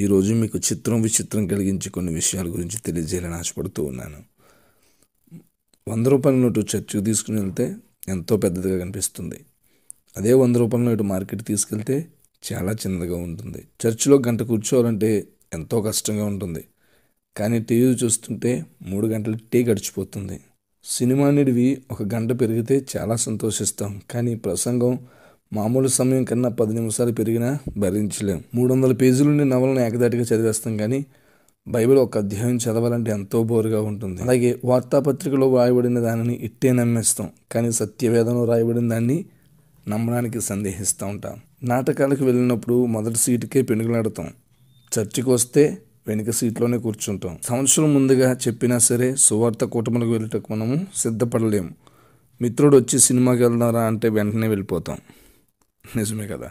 ఈరోజు మీకు చిత్రం విచిత్రం కలిగించే కొన్ని విషయాల గురించి తెలియజేయాలని ఆశపడుతూ ఉన్నాను. 100 రూపాయల నోటు చర్చికి తీసుకుని వెళ్తే ఎంతో పెద్దదిగా కనిపిస్తుంది. అదే 100 రూపాయల నోటు మార్కెట్ తీసుకెళ్తే చాలా చిన్నదిగా ఉంటుంది. చర్చిలో గంట కూర్చోవాలంటే ఎంతో కష్టంగా ఉంటుంది. కానీ టీవీ చూస్తుంటే 3 గంటలు గడిచిపోతుంది. సినిమా నిడివి 1 గంట పెరిగితే చాలా సంతోషిస్తాం. కానీ ప్రసంగం మామూలు సమయం కన్నా 10 నిమిషాలు పెరిగినా భరించలేం. 300 పేజీలుండి నవలను ఏకదాటిగా చదివేస్తాం. కానీ బైబిల్ ఒక అధ్యాయం చదవాలంటే ఎంతో బోరుగా ఉంటుంది. అలాగే వార్తాపత్రికలో రాయబడిన దానిని ఇట్టే నమ్మేస్తాం. కానీ సత్యవేదంలో రాయబడిన దాన్ని నమ్మడానికి సందేహిస్తూ ఉంటాం. నాటకాలకు వెళ్ళినప్పుడు మొదటి సీటుకే పెనుగులాడతాం. చర్చికి వస్తే వెనుక సీట్లోనే కూర్చుంటాం. సంవత్సరం ముందుగా చెప్పినా సరే సువార్త కూటములకు వెళ్ళటకు మనము సిద్ధపడలేము. మిత్రుడు వచ్చి సినిమాకి వెళ్దారా అంటే వెంటనే వెళ్ళిపోతాం. నిజమే కదా.